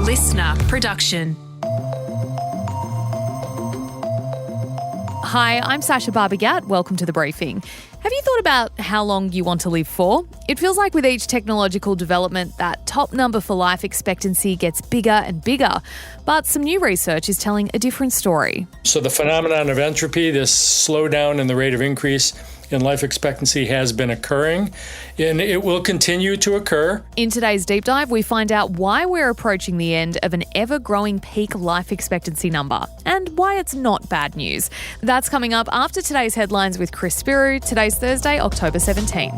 listener production. Hi, I'm Sacha Barbour Gatt. Welcome to The Briefing. Have you thought about how long you want to live for? It feels like with each technological development, that top number for life expectancy gets bigger and bigger. But some new research is telling a different story. So the phenomenon of entropy, this slowdown in the rate of increase in life expectancy, has been occurring, and it will continue to occur. In today's deep dive, we find out why we're approaching the end of an ever-growing peak life expectancy number and why it's not bad news. That's coming up after today's headlines with Chris Spiru. Today's Thursday, October 17.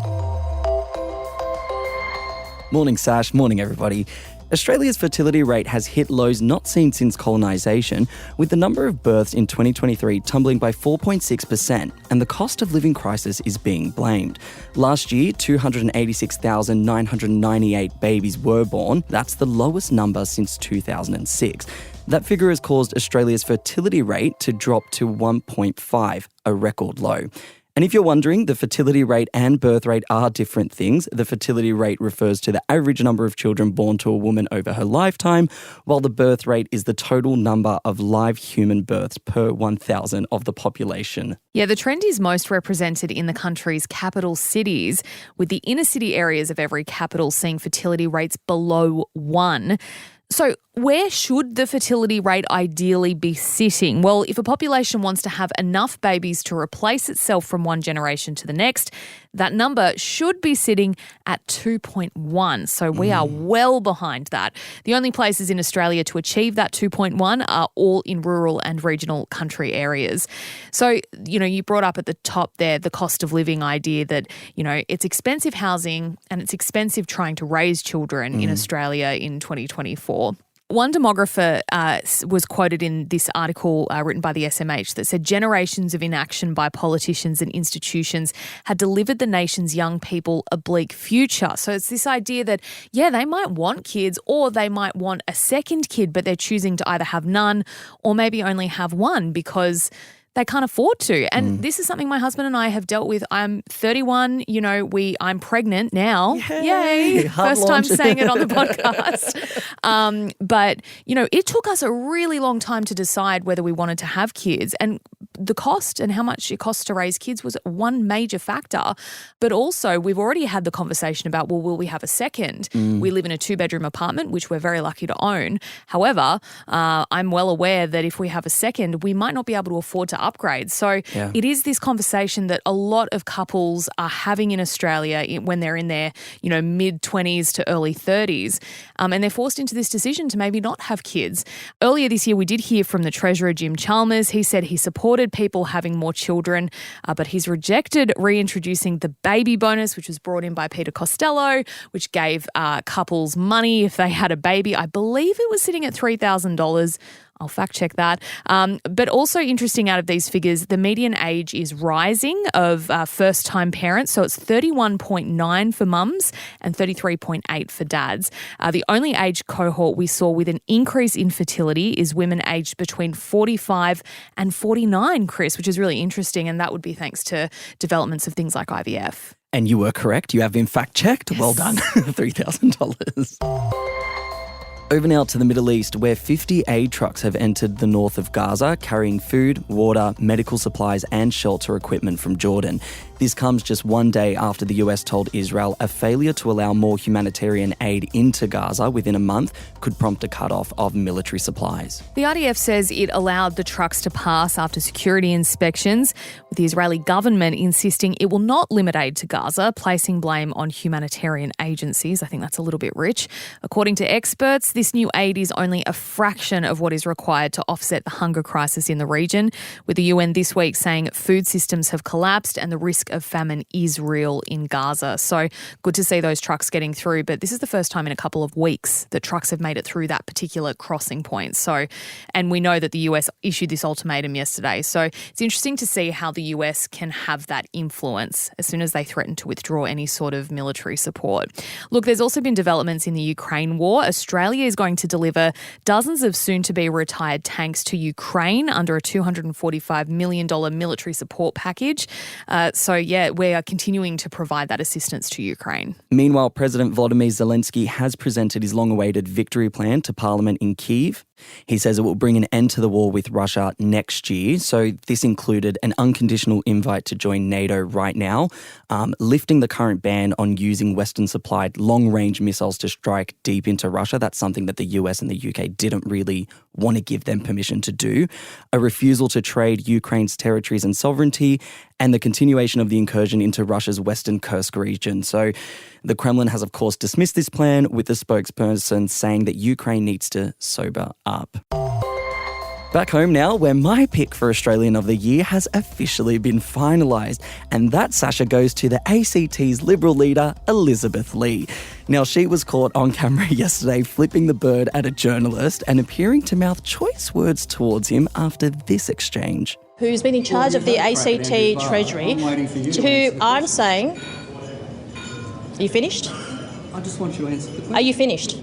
Morning, Sash. Morning, everybody. Australia's fertility rate has hit lows not seen since colonisation, with the number of births in 2023 tumbling by 4.6%, and the cost of living crisis is being blamed. Last year, 286,998 babies were born. That's the lowest number since 2006. That figure has caused Australia's fertility rate to drop to 1.5, a record low. And if you're wondering, the fertility rate and birth rate are different things. The fertility rate refers to the average number of children born to a woman over her lifetime, while the birth rate is the total number of live human births per 1,000 of the population. Yeah, the trend is most represented in the country's capital cities, with the inner city areas of every capital seeing fertility rates below 1. So where should the fertility rate ideally be sitting? Well, if a population wants to have enough babies to replace itself from one generation to the next, that number should be sitting at 2.1. So we are well behind that. The only places in Australia to achieve that 2.1 are all in rural and regional country areas. So, you brought up at the top there the cost of living idea that, it's expensive housing and it's expensive trying to raise children in Australia in 2024. One demographer was quoted in this article written by the SMH that said generations of inaction by politicians and institutions had delivered the nation's young people a bleak future. So it's this idea that, they might want kids or they might want a second kid, but they're choosing to either have none or maybe only have one because they can't afford to. And this is something my husband and I have dealt with. I'm 31, I'm pregnant now. Yay. First time saying it on the podcast. But, it took us a really long time to decide whether we wanted to have kids. And the cost and how much it costs to raise kids was one major factor. But also we've already had the conversation about, will we have a second? We live in a 2-bedroom apartment, which we're very lucky to own. However, I'm well aware that if we have a second, we might not be able to afford to upgrade. So it is this conversation that a lot of couples are having in Australia when they're in their, mid-20s to early 30s. And they're forced into this decision to maybe not have kids. Earlier this year, we did hear from the Treasurer, Jim Chalmers. He said he supported people having more children, but he's rejected reintroducing the baby bonus, which was brought in by Peter Costello, which gave couples money if they had a baby. I believe it was sitting at $3,000. I'll fact check that. But also interesting out of these figures, the median age is rising of first-time parents. So it's 31.9 for mums and 33.8 for dads. The only age cohort we saw with an increase in fertility is women aged between 45 and 49, Chris, which is really interesting. And that would be thanks to developments of things like IVF. And you were correct. You have been fact-checked. Yes. Well done. $3,000. Over now to the Middle East, where 50 aid trucks have entered the north of Gaza, carrying food, water, medical supplies and shelter equipment from Jordan. This comes just one day after the US told Israel a failure to allow more humanitarian aid into Gaza within a month could prompt a cut-off of military supplies. The IDF says it allowed the trucks to pass after security inspections, with the Israeli government insisting it will not limit aid to Gaza, placing blame on humanitarian agencies. I think that's a little bit rich. According to experts, this new aid is only a fraction of what is required to offset the hunger crisis in the region, with the UN this week saying food systems have collapsed and the risk of famine is real in Gaza. So good to see those trucks getting through, but this is the first time in a couple of weeks that trucks have made it through that particular crossing point. So, and we know that the US issued this ultimatum yesterday. So it's interesting to see how the US can have that influence as soon as they threaten to withdraw any sort of military support. Look, there's also been developments in the Ukraine war. Australia is going to deliver dozens of soon-to-be retired tanks to Ukraine under a $245 million military support package. We are continuing to provide that assistance to Ukraine. Meanwhile, President Volodymyr Zelensky has presented his long-awaited victory plan to Parliament in Kyiv. He says it will bring an end to the war with Russia next year. So this included an unconditional invite to join NATO right now, lifting the current ban on using Western-supplied long-range missiles to strike deep into Russia. That's something that the US and the UK didn't really want to give them permission to do. A refusal to trade Ukraine's territories and sovereignty, and the continuation of the incursion into Russia's Western Kursk region. So the Kremlin has, of course, dismissed this plan, with the spokesperson saying that Ukraine needs to sober up. Back home now, where my pick for Australian of the Year has officially been finalised, and that, Sacha, goes to the ACT's Liberal leader, Elizabeth Lee. Now, she was caught on camera yesterday flipping the bird at a journalist and appearing to mouth choice words towards him after this exchange. Who's been in charge of the ACT Treasury, who I'm saying... Are you finished? I just want you to answer the question. Are you finished?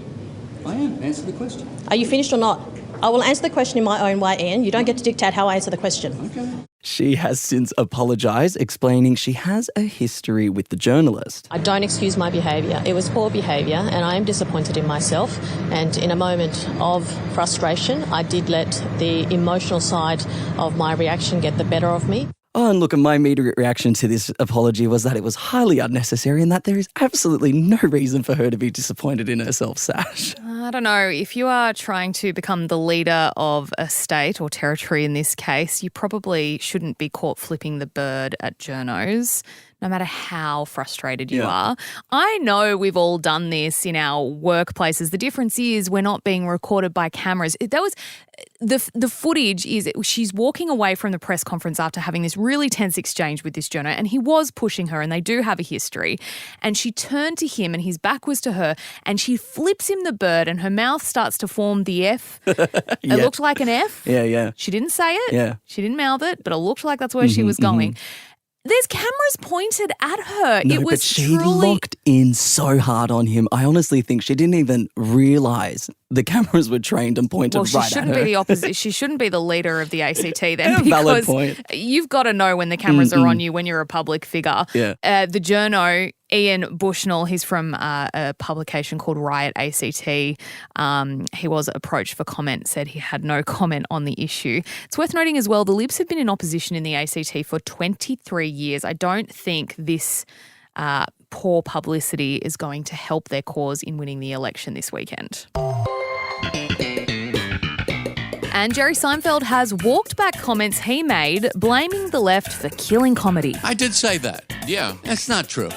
I am. Answer the question. Are you finished or not? I will answer the question in my own way, Ian. You don't get to dictate how I answer the question. Okay. She has since apologised, explaining she has a history with the journalist. I don't excuse my behaviour. It was poor behaviour and I am disappointed in myself. And in a moment of frustration, I did let the emotional side of my reaction get the better of me. Oh, and look, my immediate reaction to this apology was that it was highly unnecessary and that there is absolutely no reason for her to be disappointed in herself, Sash. I don't know. If you are trying to become the leader of a state or territory in this case, you probably shouldn't be caught flipping the bird at journos, no matter how frustrated you are. I know we've all done this in our workplaces. The difference is we're not being recorded by cameras. That was the footage is she's walking away from the press conference after having this really tense exchange with this journo, and he was pushing her and they do have a history. And she turned to him and his back was to her and she flips him the bird and her mouth starts to form the F. It looked like an F. Yeah. She didn't say it. Yeah. She didn't mouth it, but it looked like that's where she was going. There's cameras pointed at her. No, it was but she locked in so hard on him. I honestly think she didn't even realise the cameras were trained and pointed right at her. Well, she shouldn't be the opposite. She shouldn't be the leader of the ACT then, Yeah, because valid point. You've got to know when the cameras are on you when you're a public figure. Yeah. The journo, Ian Bushnell, he's from a publication called Riot ACT. He was approached for comment, said he had no comment on the issue. It's worth noting as well, the Libs have been in opposition in the ACT for 23 years. I don't think this poor publicity is going to help their cause in winning the election this weekend. And Jerry Seinfeld has walked back comments he made blaming the left for killing comedy. I did say that. Yeah. That's not true.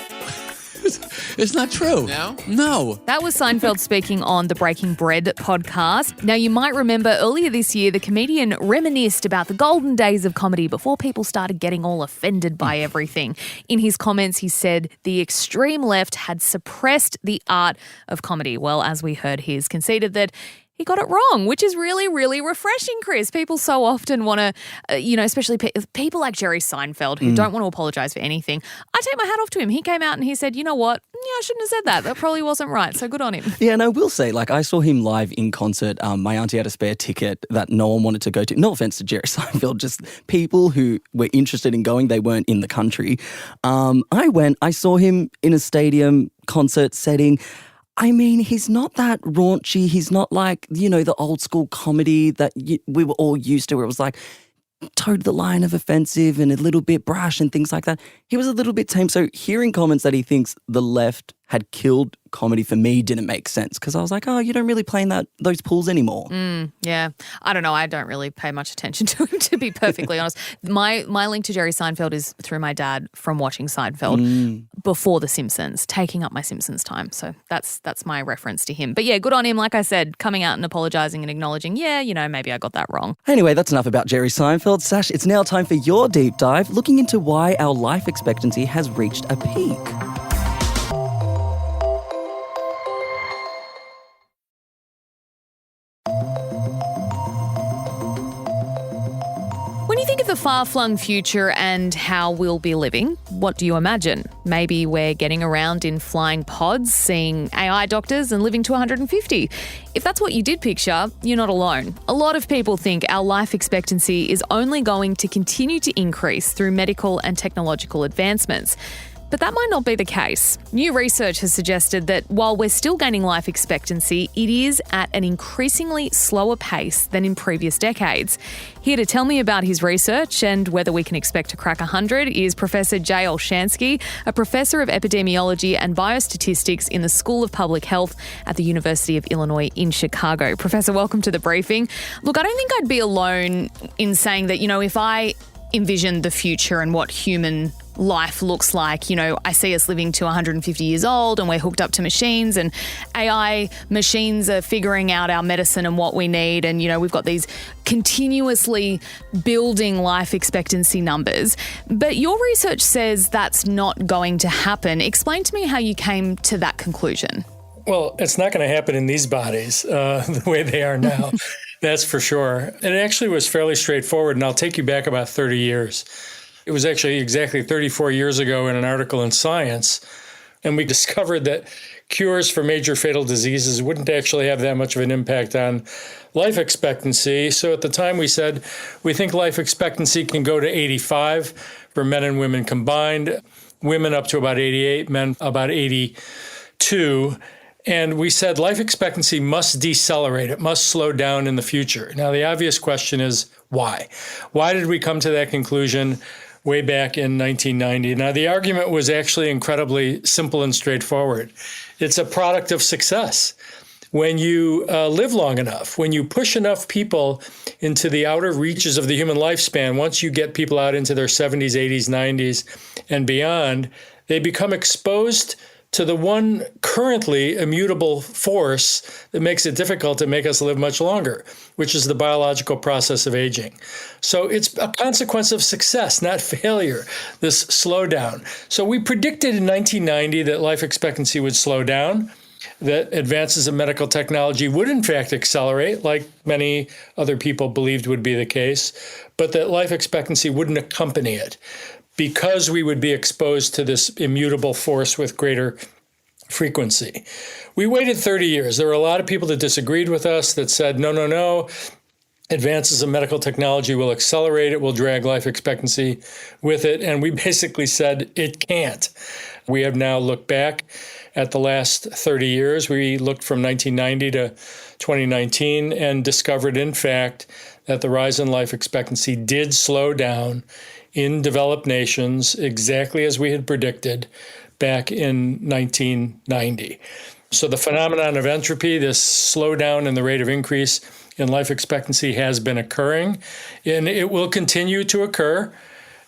It's not true. No? No. That was Seinfeld speaking on the Breaking Bread podcast. Now, you might remember earlier this year, the comedian reminisced about the golden days of comedy before people started getting all offended by everything. In his comments, he said the extreme left had suppressed the art of comedy. Well, as we heard, he has conceded that he got it wrong, which is really, really refreshing, Chris. People so often want to, especially people like Jerry Seinfeld who don't want to apologise for anything. I take my hat off to him. He came out and he said, you know what? Yeah, I shouldn't have said that. That probably wasn't right. So good on him. Yeah, and I will say, I saw him live in concert. My auntie had a spare ticket that no one wanted to go to. No offence to Jerry Seinfeld, just people who were interested in going, they weren't in the country. I went, I saw him in a stadium concert setting. I mean, he's not that raunchy. He's not like, the old school comedy that we were all used to, where it was like towed the line of offensive and a little bit brash and things like that. He was a little bit tame. So hearing comments that he thinks the left had killed comedy for me didn't make sense, because I was like, oh, you don't really play in those pools anymore. Yeah. I don't know. I don't really pay much attention to him, to be perfectly honest. My link to Jerry Seinfeld is through my dad from watching Seinfeld before The Simpsons, taking up my Simpsons time. So that's my reference to him. But yeah, good on him. Like I said, coming out and apologising and acknowledging, maybe I got that wrong. Anyway, that's enough about Jerry Seinfeld. Sash, it's now time for your deep dive, looking into why our life expectancy has reached a peak. think of the far-flung future and how we'll be living, what do you imagine? Maybe we're getting around in flying pods, seeing AI doctors and living to 150. If that's what you did picture, you're not alone. A lot of people think our life expectancy is only going to continue to increase through medical and technological advancements. But that might not be the case. New research has suggested that while we're still gaining life expectancy, it is at an increasingly slower pace than in previous decades. Here to tell me about his research and whether we can expect to crack 100 is Professor Jay Olshansky, a professor of epidemiology and biostatistics in the School of Public Health at the University of Illinois in Chicago. Professor, welcome to the briefing. Look, I don't think I'd be alone in saying that, if I envision the future and what human life looks like, I see us living to 150 years old and we're hooked up to machines and AI machines are figuring out our medicine and what we need. And, we've got these continuously building life expectancy numbers. But your research says that's not going to happen. Explain to me how you came to that conclusion. Well, it's not going to happen in these bodies the way they are now. That's for sure. And it actually was fairly straightforward. And I'll take you back about 30 years. It was actually exactly 34 years ago in an article in Science, and we discovered that cures for major fatal diseases wouldn't actually have that much of an impact on life expectancy. So at the time we said, we think life expectancy can go to 85 for men and women combined, women up to about 88, men about 82. And we said life expectancy must decelerate. It must slow down in the future. Now, the obvious question is why? Why did we come to that conclusion way back in 1990? Now, the argument was actually incredibly simple and straightforward. It's a product of success. When you live long enough, when you push enough people into the outer reaches of the human lifespan, once you get people out into their 70s, 80s, 90s, and beyond, they become exposed to the one currently immutable force that makes it difficult to make us live much longer, which is the biological process of aging. So it's a consequence of success, not failure, this slowdown. So we predicted in 1990 that life expectancy would slow down, that advances in medical technology would in fact accelerate, like many other people believed would be the case, but that life expectancy wouldn't accompany it, because we would be exposed to this immutable force with greater frequency. We waited 30 years. There were a lot of people that disagreed with us, that said, no, advances in medical technology will accelerate it, will drag life expectancy with it. And we basically said it can't. We have now looked back at the last 30 years. We looked from 1990 to 2019 and discovered, in fact, that the rise in life expectancy did slow down in developed nations exactly as we had predicted back in 1990. So the phenomenon of entropy, this slowdown in the rate of increase in life expectancy, has been occurring, and it will continue to occur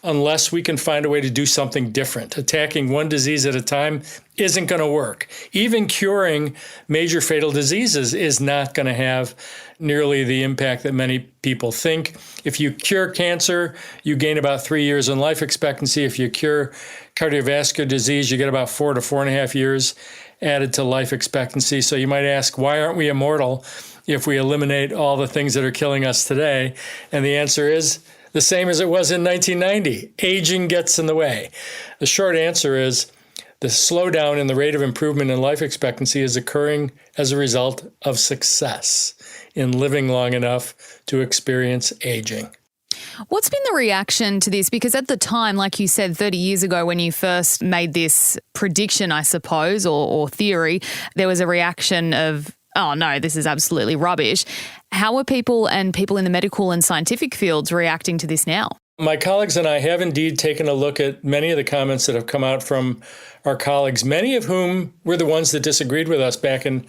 unless we can find a way to do something different. Attacking one disease at a time isn't going to work. Even curing major fatal diseases is not going to have nearly the impact that many people think. If you cure cancer, you gain about 3 years in life expectancy. If you cure cardiovascular disease, you get about 4 to 4.5 years added to life expectancy. So you might ask, why aren't we immortal if we eliminate all the things that are killing us today? And the answer is the same as it was in 1990. Aging gets in the way. The short answer is the slowdown in the rate of improvement in life expectancy is occurring as a result of success in living long enough to experience aging. What's been the reaction to this? Because at the time, like you said, 30 years ago when you first made this prediction, I suppose, or theory, there was a reaction of, oh no, this is absolutely rubbish. How are people and people in the medical and scientific fields reacting to this now? My colleagues and I have indeed taken a look at many of the comments that have come out from our colleagues, many of whom were the ones that disagreed with us back in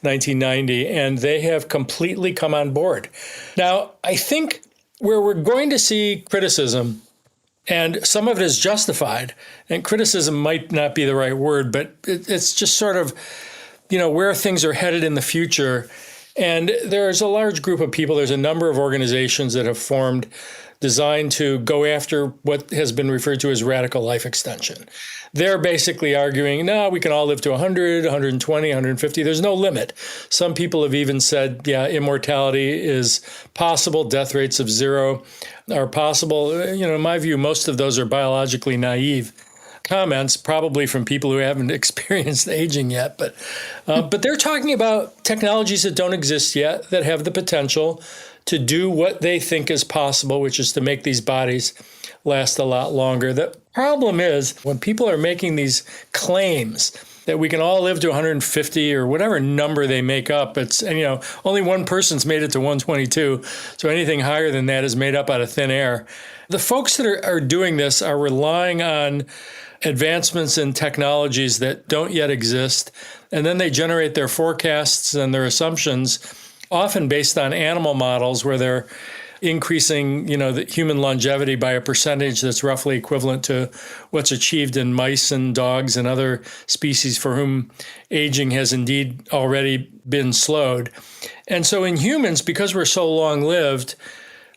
1990, and they have completely come on board. Now, I think where we're going to see criticism, and some of it is justified, and criticism might not be the right word, but it's just sort of, where things are headed in the future. And there's a large group of people, there's a number of organizations that have formed designed to go after what has been referred to as radical life extension. They're basically arguing, no, we can all live to 100, 120, 150. There's no limit. Some people have even said, yeah, immortality is possible. Death rates of 0 are possible. In my view, most of those are biologically naive comments, probably from people who haven't experienced aging yet. But they're talking about technologies that don't exist yet, that have the potential to do what they think is possible, which is to make these bodies last a lot longer. The problem is when people are making these claims that we can all live to 150 or whatever number they make up, only one person's made it to 122, so anything higher than that is made up out of thin air. The folks that are doing this are relying on advancements in technologies that don't yet exist, and then they generate their forecasts and their assumptions often based on animal models where they're increasing, the human longevity by a percentage that's roughly equivalent to what's achieved in mice and dogs and other species for whom aging has indeed already been slowed. And so in humans, because we're so long-lived,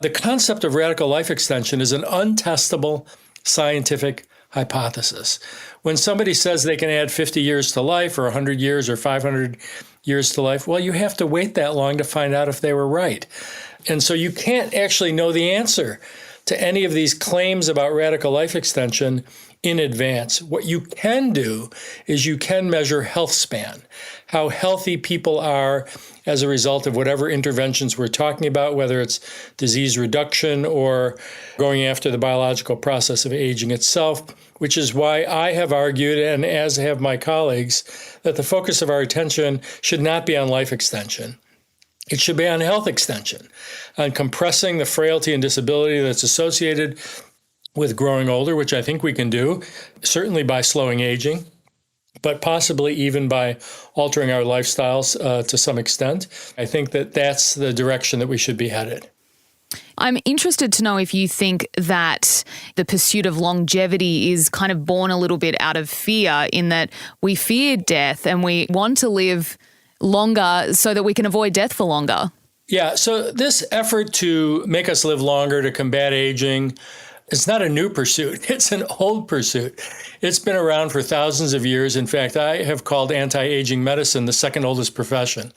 the concept of radical life extension is an untestable scientific hypothesis. When somebody says they can add 50 years to life or 100 years or 500 years to life, well, you have to wait that long to find out if they were right. And so you can't actually know the answer to any of these claims about radical life extension in advance. What you can do is you can measure health span, how healthy people are as a result of whatever interventions we're talking about, whether it's disease reduction or going after the biological process of aging itself, which is why I have argued, and as have my colleagues, that the focus of our attention should not be on life extension. It should be on health extension, on compressing the frailty and disability that's associated with growing older, which I think we can do, certainly by slowing aging, but possibly even by altering our lifestyles to some extent. I think that that's the direction that we should be headed. I'm interested to know if you think that the pursuit of longevity is kind of born a little bit out of fear, in that we fear death and we want to live longer so that we can avoid death for longer. Yeah, so this effort to make us live longer, to combat aging, it's not a new pursuit. It's an old pursuit. It's been around for thousands of years. In fact, I have called anti-aging medicine the second oldest profession.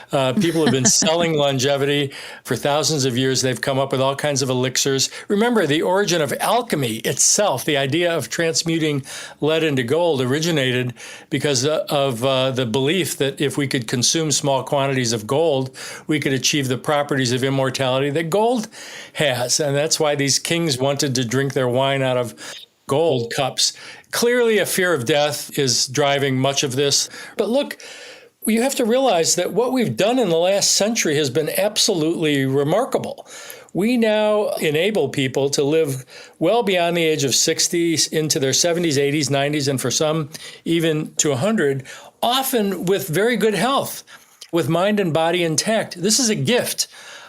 People have been selling longevity for thousands of years. They've come up with all kinds of elixirs. Remember, the origin of alchemy itself, the idea of transmuting lead into gold, originated because of the belief that if we could consume small quantities of gold, we could achieve the properties of immortality that gold has. And that's why these kings wanted to drink their wine out of gold cups. Clearly, a fear of death is driving much of this. But look, you have to realize that what we've done in the last century has been absolutely remarkable. We now enable people to live well beyond the age of 60, into their 70s, 80s, 90s, and for some even to 100, often with very good health, with mind and body intact. This is a gift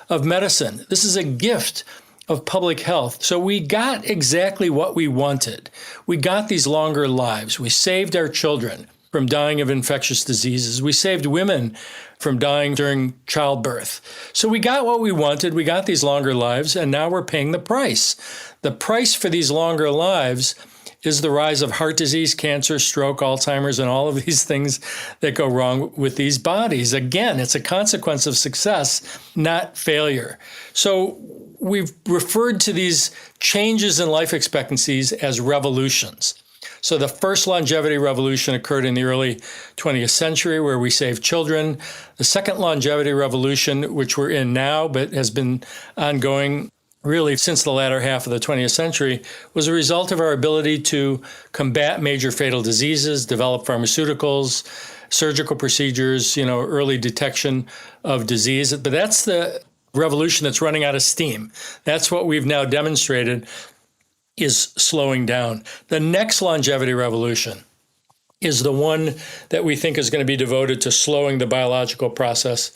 of medicine. This is a gift of public health. So we got exactly what we wanted. We got these longer lives. We saved our children from dying of infectious diseases. We saved women from dying during childbirth. So we got what we wanted. We got these longer lives, and now we're paying the price. The price for these longer lives is the rise of heart disease, cancer, stroke, Alzheimer's, and all of these things that go wrong with these bodies. Again, it's a consequence of success, not failure. So we've referred to these changes in life expectancies as revolutions. So the first longevity revolution occurred in the early 20th century, where we saved children. The second longevity revolution, which we're in now, but has been ongoing really since the latter half of the 20th century, was a result of our ability to combat major fatal diseases, develop pharmaceuticals, surgical procedures, early detection of disease. But that's the revolution that's running out of steam. That's what we've now demonstrated is slowing down. The next longevity revolution is the one that we think is going to be devoted to slowing the biological process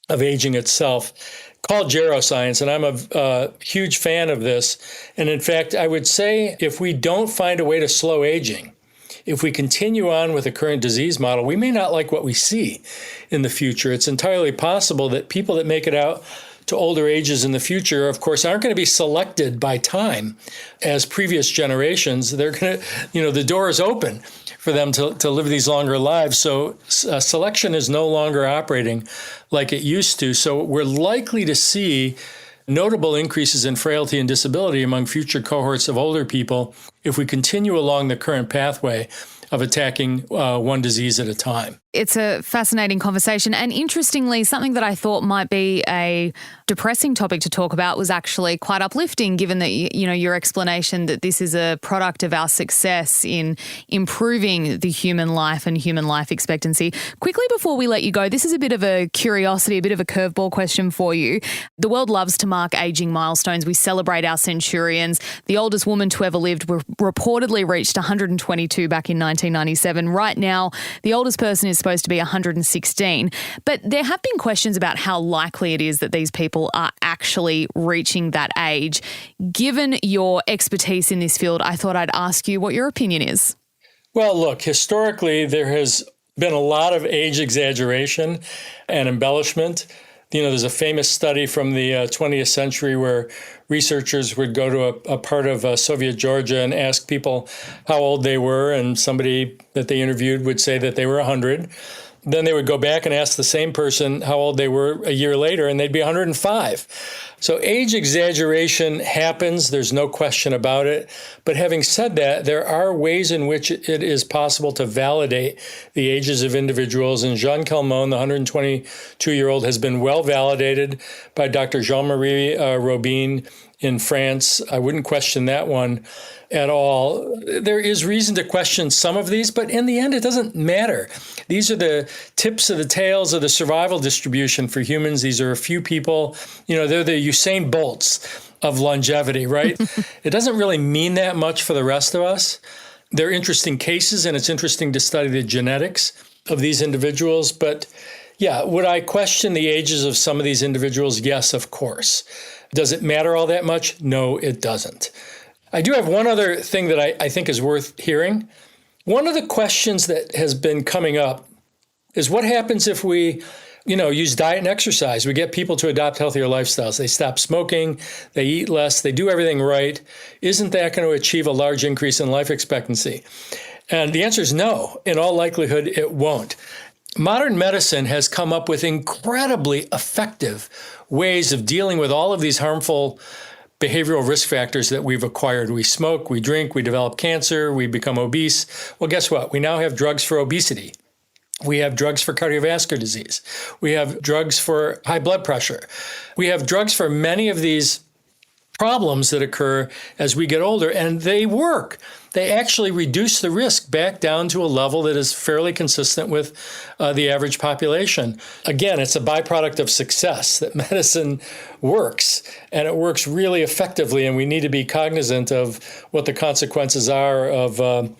of aging itself, called geroscience. And I'm a huge fan of this. And in fact, I would say if we don't find a way to slow aging, if we continue on with the current disease model, we may not like what we see in the future. It's entirely possible that people that make it out to older ages in the future, of course, aren't going to be selected by time as previous generations. They're going to, the door is open for them to live these longer lives. So selection is no longer operating like it used to. So we're likely to see notable increases in frailty and disability among future cohorts of older people if we continue along the current pathway of attacking one disease at a time. It's a fascinating conversation. And interestingly, something that I thought might be a depressing topic to talk about was actually quite uplifting, given that, your explanation that this is a product of our success in improving the human life and human life expectancy. Quickly before we let you go, this is a bit of a curiosity, a bit of a curveball question for you. The world loves to mark aging milestones. We celebrate our centurions. The oldest woman to ever lived reportedly reached 122 back in 1997. Right now, the oldest person is supposed to be 116. But there have been questions about how likely it is that these people are actually reaching that age. Given your expertise in this field, I thought I'd ask you what your opinion is. Well, look, historically, there has been a lot of age exaggeration and embellishment. There's a famous study from the 20th century where researchers would go to a part of Soviet Georgia and ask people how old they were, and somebody that they interviewed would say that they were 100. Then they would go back and ask the same person how old they were a year later, and they'd be 105. So age exaggeration happens. There's no question about it. But having said that, there are ways in which it is possible to validate the ages of individuals. And Jean Calment, the 122-year-old, has been well validated by Dr. Jean-Marie Robin in France. I wouldn't question that one at all. There is reason to question some of these, but in the end, it doesn't matter. These are the tips of the tails of the survival distribution for humans. These are a few people, they're the Usain Bolts of longevity, right? It doesn't really mean that much for the rest of us. They're interesting cases, and it's interesting to study the genetics of these individuals. But yeah, would I question the ages of some of these individuals? Yes, of course. Does it matter all that much? No, it doesn't. I do have one other thing that I think is worth hearing. One of the questions that has been coming up is what happens if we, use diet and exercise? We get people to adopt healthier lifestyles. They stop smoking, they eat less, they do everything right. Isn't that going to achieve a large increase in life expectancy? And the answer is no. In all likelihood, it won't. Modern medicine has come up with incredibly effective ways of dealing with all of these harmful behavioral risk factors that we've acquired. We smoke, we drink, we develop cancer, we become obese. Well, guess what? We now have drugs for obesity. We have drugs for cardiovascular disease. We have drugs for high blood pressure. We have drugs for many of these problems that occur as we get older, and they work. They actually reduce the risk back down to a level that is fairly consistent with the average population. Again, it's a byproduct of success that medicine works, and it works really effectively, and we need to be cognizant of what the consequences are of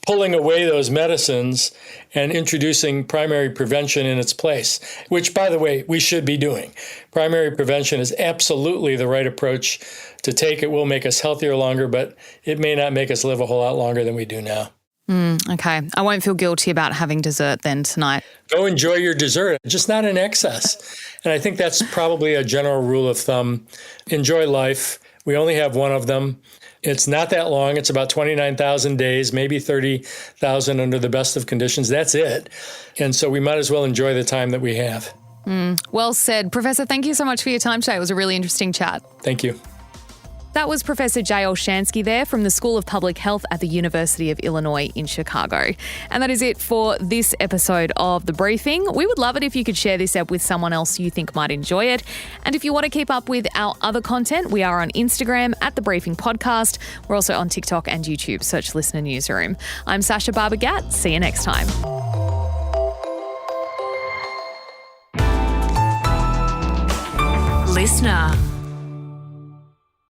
pulling away those medicines and introducing primary prevention in its place, which, by the way, we should be doing. Primary prevention is absolutely the right approach to take. It will make us healthier longer, but it may not make us live a whole lot longer than we do now. Okay. I won't feel guilty about having dessert then tonight. Go enjoy your dessert, just not in excess. And I think that's probably a general rule of thumb. Enjoy life. We only have one of them. It's not that long. It's about 29,000 days, maybe 30,000 under the best of conditions. That's it. And so we might as well enjoy the time that we have. Well said. Professor, thank you so much for your time today. It was a really interesting chat. Thank you. That was Professor Jay Olshansky there from the School of Public Health at the University of Illinois in Chicago. And that is it for this episode of The Briefing. We would love it if you could share this app with someone else you think might enjoy it. And if you want to keep up with our other content, we are on Instagram at The Briefing Podcast. We're also on TikTok and YouTube. Search Listener Newsroom. I'm Sacha Barbour Gatt. See you next time. Listener.